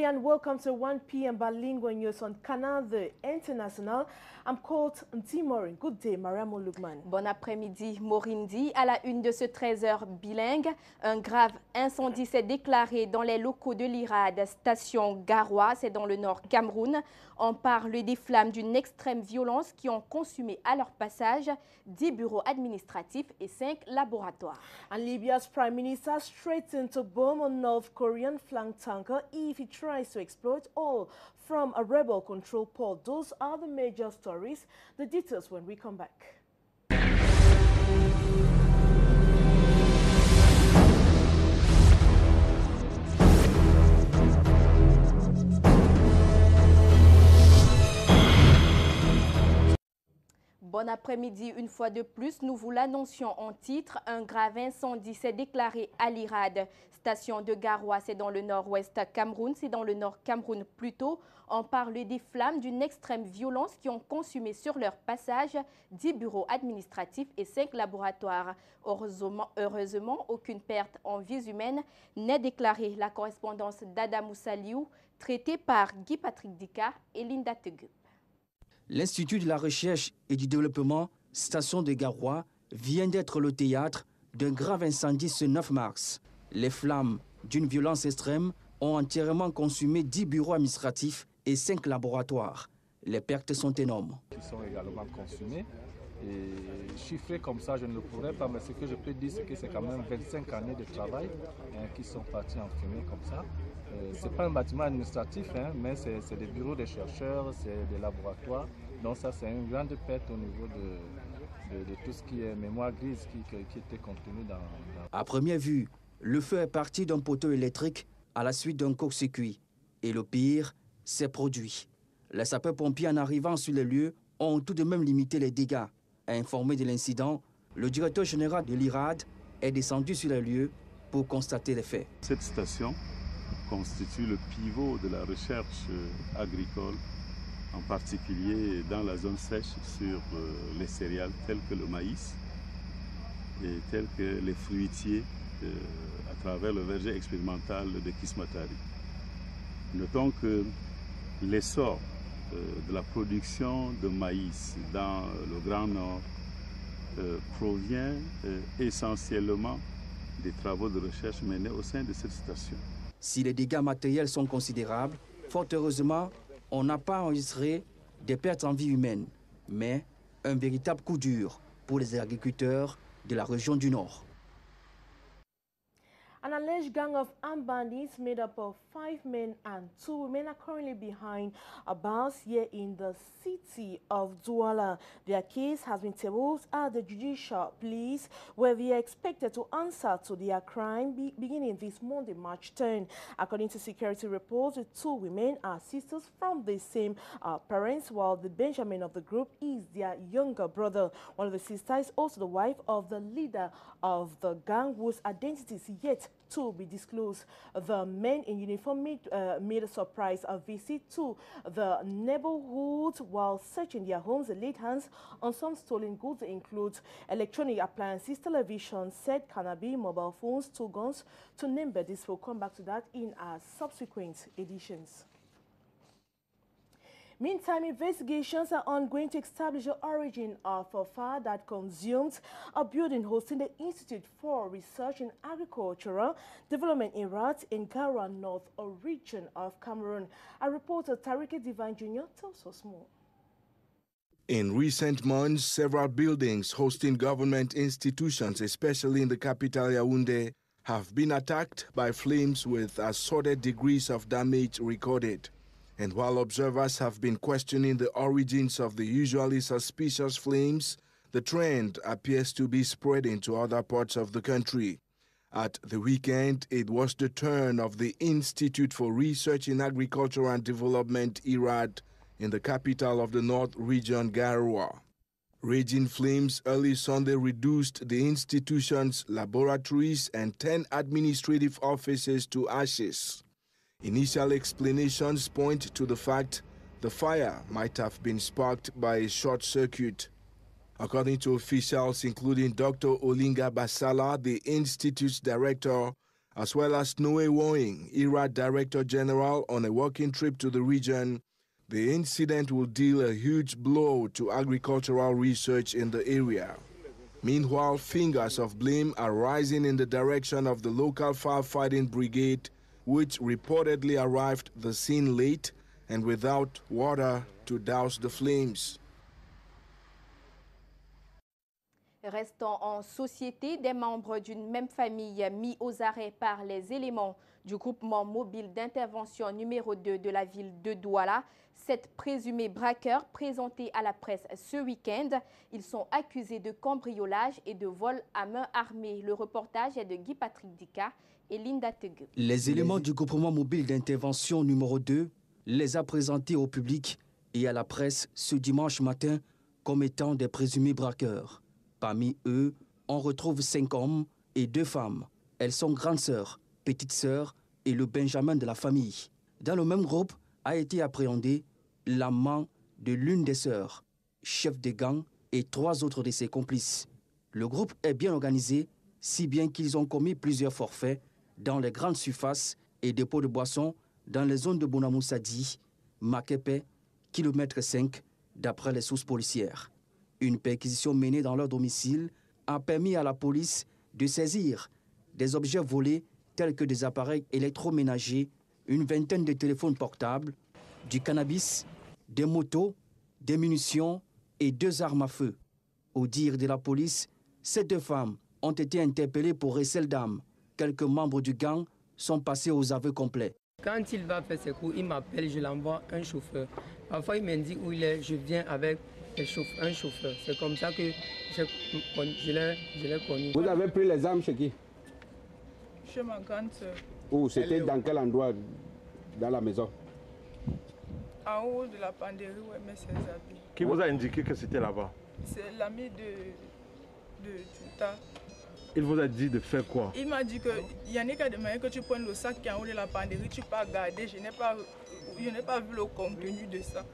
and welcome to 1 p.m. bilingual news on Canal The International. I'm called Nti Morin. Good day, Mariam Lugman. Bon après-midi, Morindi. À la une de ce 13h bilingue, un grave incendie s'est déclaré dans les locaux de l'IRAD, station Garoua, c'est dans le nord Cameroun. On parle des flammes d'une extrême violence qui ont consumé à leur passage 10 bureaux administratifs et 5 laboratoires. And Libya's prime minister threatened to bomb a North Korean flank tanker if he tries to exploit oil from a rebel-controlled port. Those are the major stories. The details when we come back. Bon après-midi, une fois de plus, nous vous l'annoncions en titre. Un grave incendie s'est déclaré à l'IRAD, station de Garoua, c'est dans le nord-ouest Cameroun, c'est dans le nord Cameroun plutôt. On parle des flammes d'une extrême violence qui ont consumé sur leur passage 10 bureaux administratifs et 5 laboratoires. Heureusement, aucune perte en vies humaines n'est déclarée. La correspondance d'Adamou Saliou, traitée par Guy-Patrick Dika et Linda Tegup. L'Institut de la recherche et du développement, station de Garoua, vient d'être le théâtre d'un grave incendie ce 9 mars. Les flammes d'une violence extrême ont entièrement consumé 10 bureaux administratifs et 5 laboratoires. Les pertes sont énormes. Ils sont également consumés. Et chiffrés comme ça, je ne le pourrais pas, mais ce que je peux dire, c'est que c'est quand même 25 années de travail qui sont partis en fumée comme ça. Ce n'est pas un bâtiment administratif, mais c'est des bureaux de chercheurs, c'est des laboratoires. Donc ça, c'est une grande perte au niveau de tout ce qui est mémoire grise qui était contenu dans... À première vue, le feu est parti d'un poteau électrique à la suite d'un court-circuit. Et le pire s'est produit. Les sapeurs-pompiers, en arrivant sur les lieux, ont tout de même limité les dégâts. Informé de l'incident, le directeur général de l'IRAD est descendu sur les lieux pour constater les faits. Cette station constitue le pivot de la recherche agricole, en particulier dans la zone sèche sur les céréales telles que le maïs et tels que les fruitiers à travers le verger expérimental de Kismatari. Notons que l'essor de la production de maïs dans le Grand Nord provient essentiellement des travaux de recherche menés au sein de cette station. Si les dégâts matériels sont considérables, fort heureusement, on n'a pas enregistré des pertes en vie humaine, mais un véritable coup dur pour les agriculteurs de la région du Nord. An alleged gang of armed bandits made up of 5 men and 2 women are currently behind bars here in the city of Douala. Their case has been tabled at the Judicial Police, where they are expected to answer to their crime beginning this Monday, March 10. According to security reports, the 2 women are sisters from the same parents, while the Benjamin of the group is their younger brother. One of the sisters is also the wife of the leader of the gang, whose identity is yet to be disclosed. The men in uniform made a surprise visit to the neighborhood while searching their homes. They laid hands on some stolen goods, include electronic appliances, television set, cannabis, mobile phones, 2 guns, to name but this. We'll come back to that in our subsequent editions. Meantime, investigations are ongoing to establish the origin of a fire that consumed a building hosting the Institute for Research in Agricultural Development in Rat in Garoua North, a region of Cameroon. Our reporter Tariq Divine Jr. tells us more. In recent months, several buildings hosting government institutions, especially in the capital Yaoundé, have been attacked by flames with assorted degrees of damage recorded. And while observers have been questioning the origins of the usually suspicious flames, the trend appears to be spreading to other parts of the country. At the weekend, it was the turn of the Institute for Research in Agriculture and Development, IRAD, in the capital of the North region, Garoua. Raging flames early Sunday reduced the institution's laboratories and 10 administrative offices to ashes. Initial explanations point to the fact the fire might have been sparked by a short circuit. According to officials, including Dr. Olinga Basala, the institute's director, as well as Noe Woing, IRAD Director General, on a working trip to the region. The incident will deal a huge blow to agricultural research in the area. Meanwhile, fingers of blame are rising in the direction of the local firefighting brigade, which reportedly arrived the scene late and without water to douse the flames. Restant en société, des membres d'une même famille mis aux arrêts par les éléments du groupement mobile d'intervention numéro 2 de la ville de Douala. 7 présumés braqueurs présentés à la presse ce week-end. Ils sont accusés de cambriolage et de vol à main armée. Le reportage est de Guy-Patrick Dika et Linda Tegue. Les éléments du groupement mobile d'intervention numéro 2 les a présentés au public et à la presse ce dimanche matin comme étant des présumés braqueurs. Parmi eux, on retrouve 5 hommes et 2 femmes. Elles sont grandes sœurs, petites sœurs et le benjamin de la famille. Dans le même groupe a été appréhendé l'amant de l'une des sœurs, chef de gang et 3 autres de ses complices. Le groupe est bien organisé, si bien qu'ils ont commis plusieurs forfaits dans les grandes surfaces et dépôts de boissons dans les zones de Bonamoussadi, Makepe, kilomètre 5, d'après les sources policières. Une perquisition menée dans leur domicile a permis à la police de saisir des objets volés tels que des appareils électroménagers, une vingtaine de téléphones portables, du cannabis, des motos, des munitions et 2 armes à feu. Au dire de la police, ces 2 femmes ont été interpellées pour recel d'armes. Quelques membres du gang sont passés aux aveux complets. Quand il va faire ses cours, il m'appelle, je l'envoie un chauffeur. Parfois, il m'indique où il est, je viens avec un chauffeur. C'est comme ça que je l'ai connu. Vous avez pris les armes chez qui? Chez ma grande soeur. Où? C'était dans quel endroit dans la maison? En haut de la penderie où elle met ses habits. Qui vous a indiqué que c'était là-bas? C'est l'ami de Tuta. Il vous a dit de faire quoi? Il m'a dit qu'il y en a qu'à demander que tu prennes le sac qui est en haut de la penderie, tu peux regarder. Je n'ai pas vu le contenu de ça.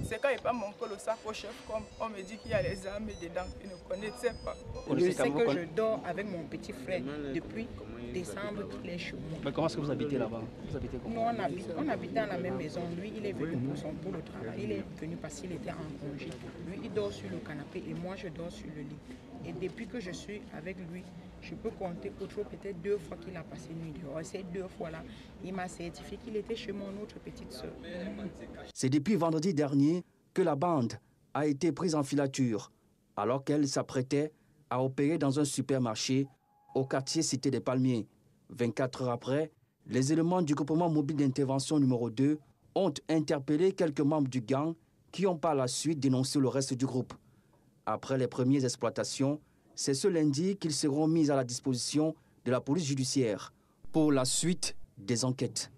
C'est quand il pas montré le sac au chef, comme on me dit qu'il y a les armes dedans, il ne connaissait pas. Je sais que je dors avec mon petit frère depuis décembre qu'il est chez moi. Mais comment est-ce que vous habitez là-bas? Vous habitez comment? Nous, on habite dans la même maison. Lui, il est venu pour le travail. Il est venu parce qu'il était en congé. Lui, il dort sur le canapé et moi, je dors sur le lit. Et depuis que je suis avec lui, je peux compter peut-être 2 fois qu'il a passé nuit dehors. Ces 2 fois-là, il m'a certifié qu'il était chez mon autre petite soeur. C'est depuis vendredi dernier que la bande a été prise en filature, alors qu'elle s'apprêtait à opérer dans un supermarché au quartier Cité des Palmiers. 24 heures après, les éléments du groupement mobile d'intervention numéro 2 ont interpellé quelques membres du gang qui ont par la suite dénoncé le reste du groupe. Après les premières exploitations, c'est ce lundi qu'ils seront mis à la disposition de la police judiciaire pour la suite des enquêtes.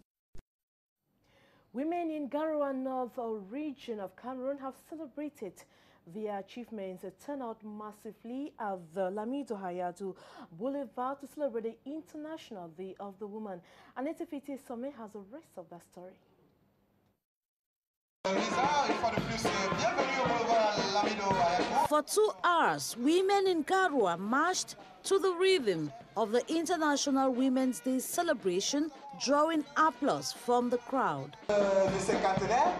Women in Garoua North region of Cameroon have celebrated their achievements and turned out massively at the Lamido Hayatu Boulevard to celebrate the International Day of the Woman. Aneta Fiti Some has the rest of that story. For 2 hours, women in Garoua marched to the rhythm of the International Women's Day celebration, drawing applause from the crowd. Le cinquantenaire,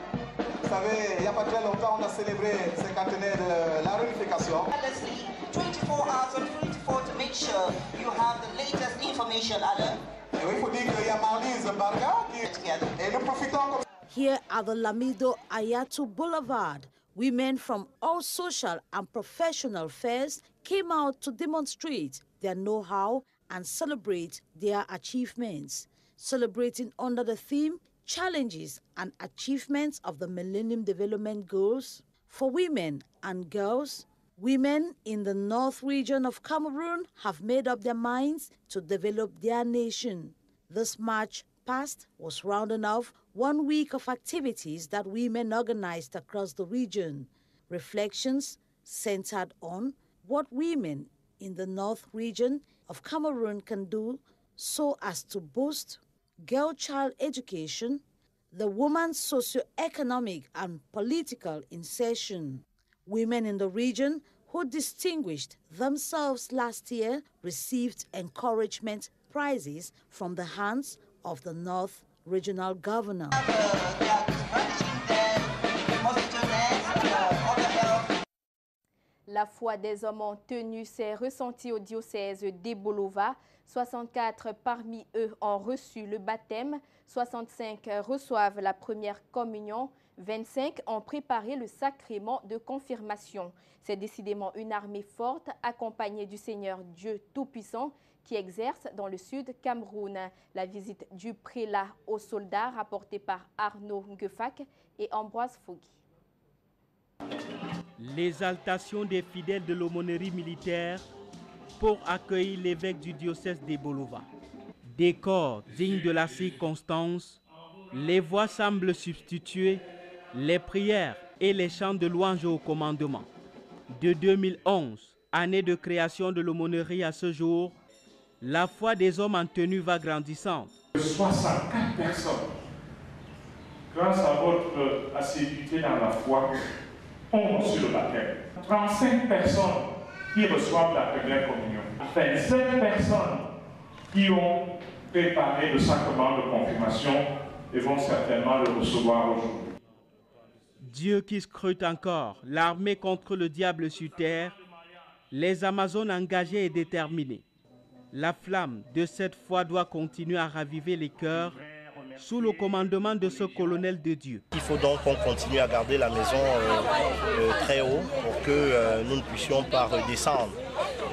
vous savez, il n'y a pas très longtemps, on a célébré le cinquantenaire de la réunification. 24 hours on 24 to make sure you have the latest information, Alain. Et oui, il faut dire qu'il y a Marlise Barga et nous profitons. Here at the Lamido Hayatu Boulevard, women from all social and professional spheres came out to demonstrate their know-how and celebrate their achievements, celebrating under the theme Challenges and Achievements of the Millennium Development Goals. For women and girls, women in the North region of Cameroon have made up their minds to develop their nation. This March past was rounding off 1 week of activities that women organized across the region. Reflections centered on what women in the North region of Cameroon can do so as to boost girl-child education, the woman's socio-economic and political insertion. Women in the region who distinguished themselves last year received encouragement prizes from the hands of the North Regional Governor. La foi des hommes en tenue s'est ressentie au diocèse d'Ebolova. 64 parmi eux ont reçu le baptême, 65 reçoivent la première communion, 25 ont préparé le sacrement de confirmation. C'est décidément une armée forte accompagnée du Seigneur Dieu Tout-Puissant qui exerce dans le sud Cameroun. La visite du prélat aux soldats rapportée par Arnaud Ngefak et Ambroise Fogui. L'exaltation des fidèles de l'aumônerie militaire pour accueillir l'évêque du diocèse d'Ebolova. Décor digne de la circonstance, les voix semblent substituer les prières et les chants de louange au commandement. De 2011, année de création de l'aumônerie à ce jour, la foi des hommes en tenue va grandissante. 64 personnes, grâce à votre assiduité dans la foi, ont reçu le baptême. 35 personnes qui reçoivent la première communion. 27 personnes qui ont préparé le sacrement de confirmation et vont certainement le recevoir aujourd'hui. Dieu qui scrute encore, l'armée contre le diable sur terre, les Amazones engagées et déterminées. La flamme de cette foi doit continuer à raviver les cœurs sous le commandement de ce colonel de Dieu. Il faut donc qu'on continue à garder la maison très haut pour que nous ne puissions pas redescendre.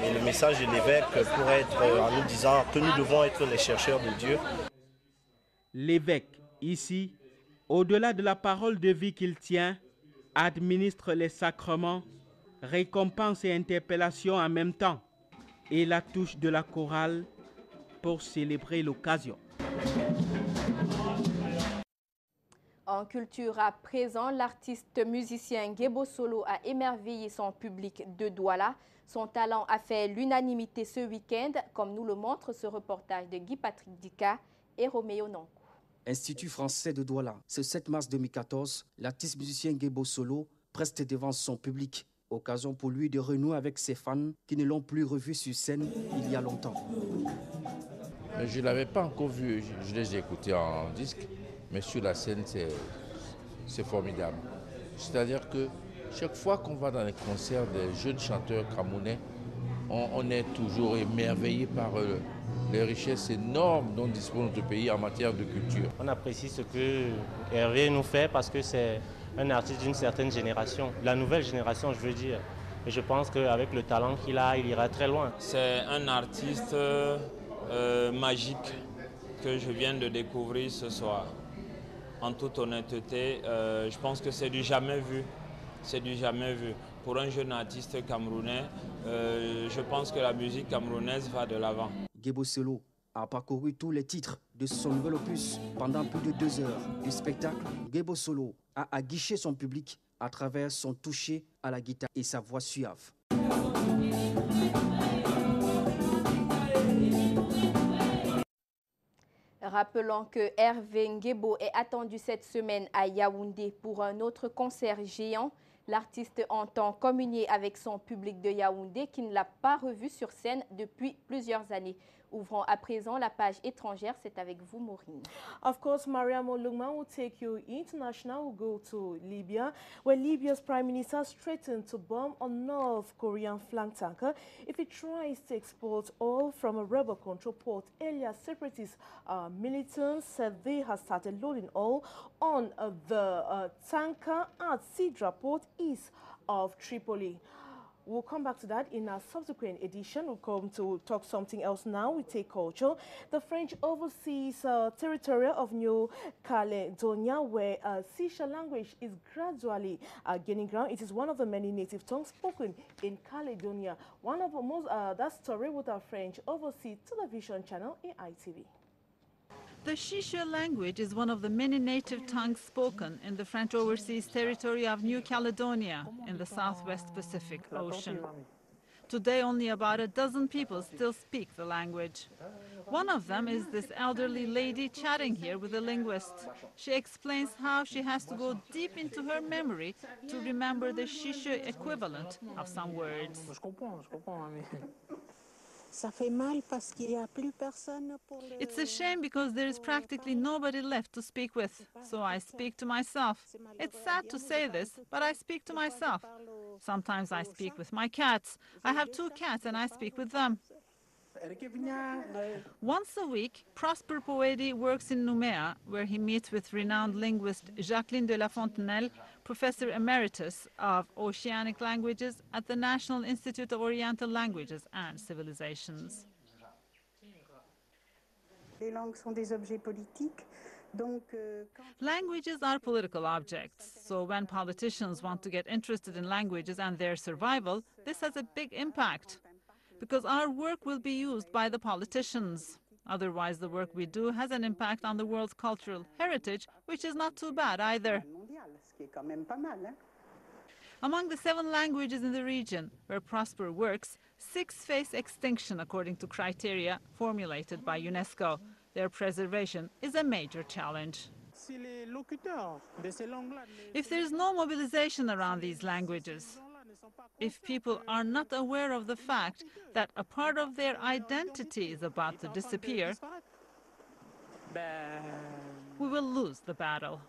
Et le message de l'évêque pourrait être en nous disant que nous devons être les chercheurs de Dieu. L'évêque, ici, au-delà de la parole de vie qu'il tient, administre les sacrements, récompense et interpellation en même temps, et la touche de la chorale pour célébrer l'occasion. En culture à présent, l'artiste musicien Gebo Solo a émerveillé son public de Douala. Son talent a fait l'unanimité ce week-end, comme nous le montre ce reportage de Guy-Patrick Dika et Roméo Nankou. Institut français de Douala. Ce 7 mars 2014, l'artiste musicien Gebo Solo preste devant son public. Occasion pour lui de renouer avec ses fans qui ne l'ont plus revu sur scène il y a longtemps. Je ne l'avais pas encore vu, je les ai écoutés en disque, mais sur la scène, c'est formidable. C'est-à-dire que chaque fois qu'on va dans les concerts des jeunes chanteurs camerounais, on est toujours émerveillé par les richesses énormes dont dispose notre pays en matière de culture. On apprécie ce que Hervé nous fait parce que c'est un artiste d'une certaine génération, la nouvelle génération je veux dire. Et je pense qu'avec le talent qu'il a, il ira très loin. C'est un artiste magique que je viens de découvrir ce soir. En toute honnêteté, je pense que c'est du jamais vu. C'est du jamais vu. Pour un jeune artiste camerounais, je pense que la musique camerounaise va de l'avant. Gebo Solo a parcouru tous les titres de son nouvel opus pendant plus de 2 heures du spectacle. Gebo Solo a aguiché son public à travers son toucher à la guitare et sa voix suave. Rappelons que Hervé Ngebo est attendu cette semaine à Yaoundé pour un autre concert géant. L'artiste entend communier avec son public de Yaoundé qui ne l'a pas revu sur scène depuis plusieurs années. Ouvrons à présent la page étrangère. C'est avec vous, Maureen. Of course, Mariam Olugman will take you international. We'll go to Libya, where Libya's Prime Minister threatened to bomb a North Korean flank tanker if it tries to export oil from a rebel-controlled port. Earlier, separatist militants said they had started loading oil on the tanker at Sidra port east of Tripoli. We'll come back to that in our subsequent edition. We'll come to talk something else now. We take culture. The French overseas territory of New Caledonia, where Sisha language is gradually gaining ground. It is one of the many native tongues spoken in Caledonia. One of the most, that story with our French overseas television channel, AITV. The Shisha language is one of the many native tongues spoken in the French overseas territory of New Caledonia in the Southwest Pacific Ocean. Today, only about a dozen people still speak the language. One of them is this elderly lady chatting here with a linguist. She explains how she has to go deep into her memory to remember the Shisha equivalent of some words. It's a shame because there is practically nobody left to speak with, so I speak to myself. It's sad to say this, but I speak to myself. Sometimes I speak with my cats. I have 2 cats and I speak with them. Once a week, Prosper Poedi works in Nouméa, where he meets with renowned linguist Jacqueline de la Fontenelle, Professor Emeritus of Oceanic Languages at the National Institute of Oriental Languages and Civilizations. Languages are political objects, so when politicians want to get interested in languages and their survival, this has a big impact, because our work will be used by the politicians. Otherwise, the work we do has an impact on the world's cultural heritage, which is not too bad either. Among the 7 languages in the region where Prosper works, 6 face extinction according to criteria formulated by UNESCO. Their preservation is a major challenge. If there is no mobilization around these languages, if people are not aware of the fact that a part of their identity is about to disappear, we will lose the battle.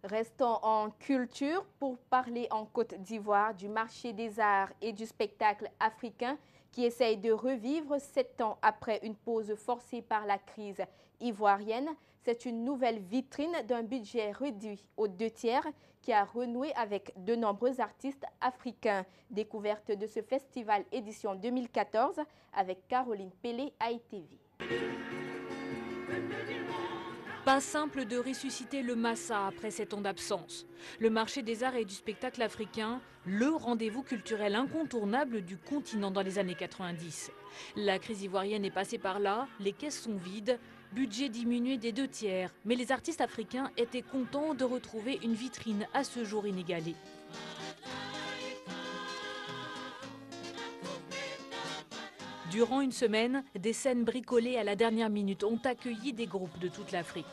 Restons en culture pour parler en Côte d'Ivoire du marché des arts et du spectacle africain qui essaye de revivre 7 ans après une pause forcée par la crise ivoirienne. C'est une nouvelle vitrine d'un budget réduit aux 2/3 qui a renoué avec de nombreux artistes africains. Découverte de ce festival édition 2014 avec Caroline Pelé à ITV. Pas simple de ressusciter le Massa après 7 ans d'absence. Le marché des arts et du spectacle africain, le rendez-vous culturel incontournable du continent dans les années 90. La crise ivoirienne est passée par là, les caisses sont vides, budget diminué des 2/3, mais les artistes africains étaient contents de retrouver une vitrine à ce jour inégalée. Durant une semaine, des scènes bricolées à la dernière minute ont accueilli des groupes de toute l'Afrique.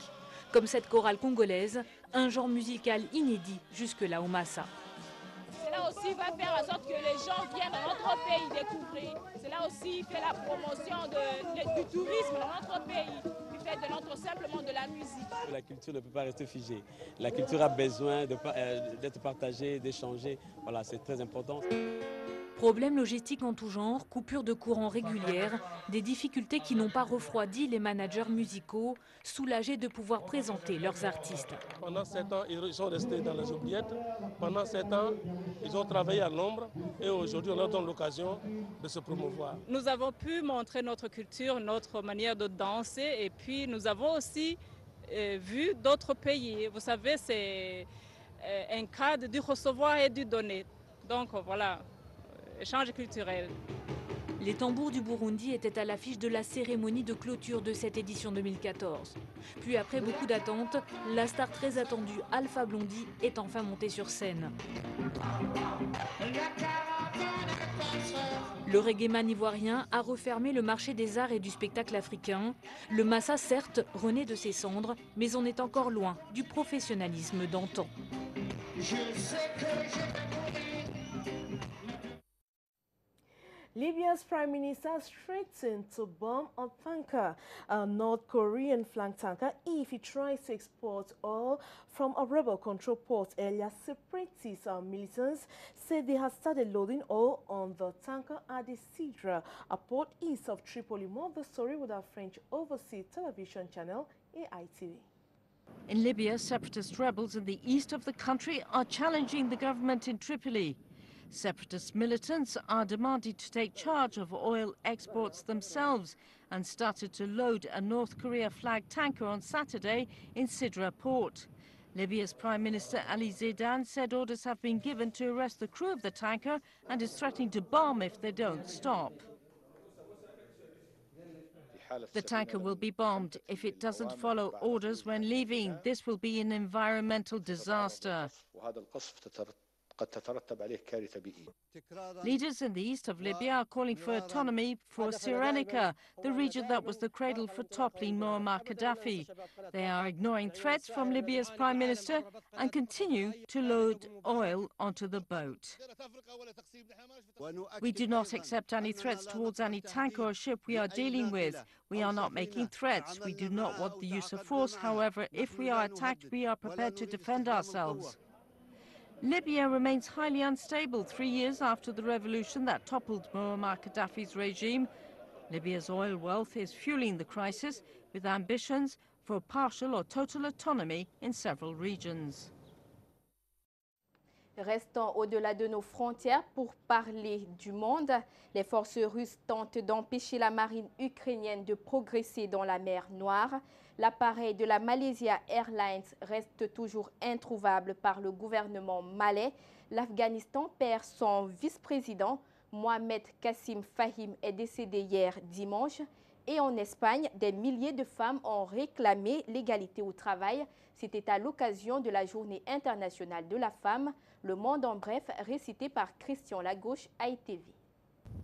Comme cette chorale congolaise, un genre musical inédit jusque-là au Massa. Cela aussi va faire en sorte que les gens viennent dans notre pays découvrir. Cela aussi fait la promotion du tourisme dans notre pays, du fait simplement de la musique. La culture ne peut pas rester figée. La culture a besoin d'être partagée, d'échanger. Voilà, c'est très important. Problèmes logistiques en tout genre, coupures de courant régulières, des difficultés qui n'ont pas refroidi les managers musicaux, soulagés de pouvoir présenter leurs artistes. Pendant 7 ans, ils sont restés dans les oubliettes. Pendant 7 ans, ils ont travaillé à l'ombre et aujourd'hui, on leur donne l'occasion de se promouvoir. Nous avons pu montrer notre culture, notre manière de danser et puis nous avons aussi vu d'autres pays. Vous savez, c'est un cadre du recevoir et du donner. Donc voilà. Échange culturel. Les tambours du Burundi étaient à l'affiche de la cérémonie de clôture de cette édition 2014. Puis après beaucoup d'attentes, la star très attendue Alpha Blondy est enfin montée sur scène. Le reggaeman ivoirien a refermé le marché des arts et du spectacle africain. Le Massa, certes, renaît de ses cendres, mais on est encore loin du professionnalisme d'antan. Libya's Prime Minister threatened to bomb a tanker, a North Korean flank tanker, if he tries to export oil from a rebel-controlled port. Earlier, separatist militants said they had started loading oil on the tanker at the Sidra, a port east of Tripoli. More of the story with our French overseas television channel, AITV. In Libya, separatist rebels in the east of the country are challenging the government in Tripoli. Separatist militants are demanding to take charge of oil exports themselves and started to load a North Korea flag tanker on Saturday in Sidra port. Libya's Prime Minister Ali Zaidan said orders have been given to arrest the crew of the tanker and is threatening to bomb if they don't stop. The tanker will be bombed if it doesn't follow orders when leaving. This will be an environmental disaster. Leaders in the east of Libya are calling for autonomy for Cyrenaica, the region that was the cradle for toppling Muammar Gaddafi. They are ignoring threats from Libya's prime minister and continue to load oil onto the boat. We do not accept any threats towards any tanker or ship we are dealing with. We are not making threats. We do not want the use of force. However, if we are attacked, we are prepared to defend ourselves. Libya remains highly unstable 3 years after the revolution that toppled Muammar Gaddafi's regime. Libya's oil wealth is fueling the crisis, with ambitions for partial or total autonomy in several regions. Restons au-delà de nos frontières pour parler du monde. Les forces russes tentent d'empêcher la marine ukrainienne de progresser dans la mer Noire. L'appareil de la Malaysia Airlines reste toujours introuvable par le gouvernement malais. L'Afghanistan perd son vice-président. Mohamed Kassim Fahim est décédé hier dimanche. Et en Espagne, des milliers de femmes ont réclamé l'égalité au travail. C'était à l'occasion de la Journée internationale de la femme. Le Monde en bref, récité par Christian Lagauche à ITV.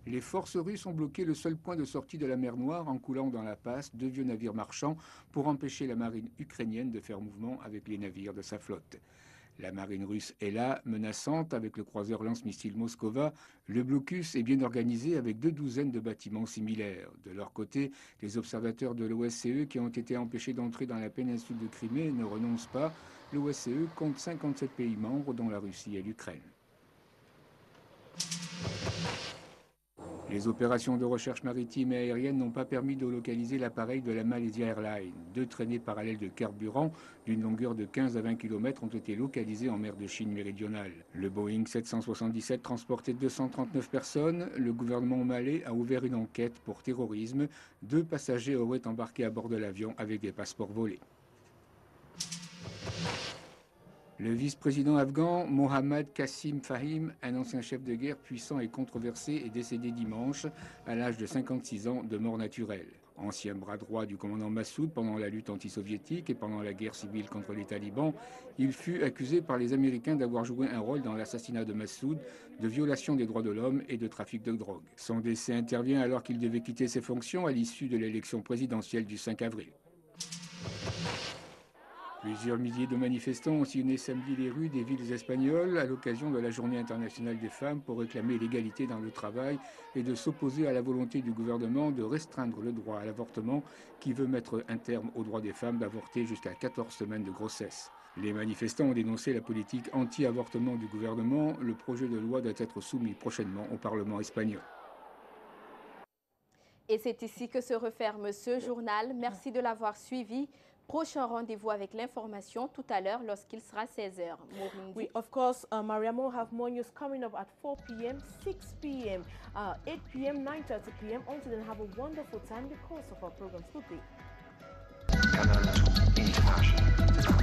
Les forces russes ont bloqué le seul point de sortie de la mer Noire en coulant dans la passe 2 vieux navires marchands pour empêcher la marine ukrainienne de faire mouvement avec les navires de sa flotte. La marine russe est là, menaçante, avec le croiseur lance-missile Moskova. Le blocus est bien organisé avec 2 douzaines de bâtiments similaires. De leur côté, les observateurs de l'OSCE qui ont été empêchés d'entrer dans la péninsule de Crimée ne renoncent pas. L'OSCE compte 57 pays membres, dont la Russie et l'Ukraine. Les opérations de recherche maritime et aérienne n'ont pas permis de localiser l'appareil de la Malaysia Airlines. 2 traînées parallèles de carburant d'une longueur de 15 à 20 km ont été localisées en mer de Chine méridionale. Le Boeing 777 transportait 239 personnes. Le gouvernement malais a ouvert une enquête pour terrorisme. 2 passagers auraient embarqué à bord de l'avion avec des passeports volés. Le vice-président afghan Mohammad Kassim Fahim, un ancien chef de guerre puissant et controversé, est décédé dimanche à l'âge de 56 ans de mort naturelle. Ancien bras droit du commandant Massoud pendant la lutte anti-soviétique et pendant la guerre civile contre les talibans, il fut accusé par les Américains d'avoir joué un rôle dans l'assassinat de Massoud, de violation des droits de l'homme et de trafic de drogue. Son décès intervient alors qu'il devait quitter ses fonctions à l'issue de l'élection présidentielle du 5 avril. Plusieurs milliers de manifestants ont sillonné samedi les rues des villes espagnoles à l'occasion de la Journée internationale des femmes pour réclamer l'égalité dans le travail et de s'opposer à la volonté du gouvernement de restreindre le droit à l'avortement qui veut mettre un terme au droit des femmes d'avorter jusqu'à 14 semaines de grossesse. Les manifestants ont dénoncé la politique anti-avortement du gouvernement. Le projet de loi doit être soumis prochainement au Parlement espagnol. Et c'est ici que se referme ce journal. Merci de l'avoir suivi. Prochain rendez-vous avec l'information tout à l'heure lorsqu'il sera 16h. We, of course, Mariam will have more news coming up at 4 p.m., 6 p.m., 8 p.m., 9:30 p.m. Until then, have a wonderful time. The course of our programs will be Canal 2 International.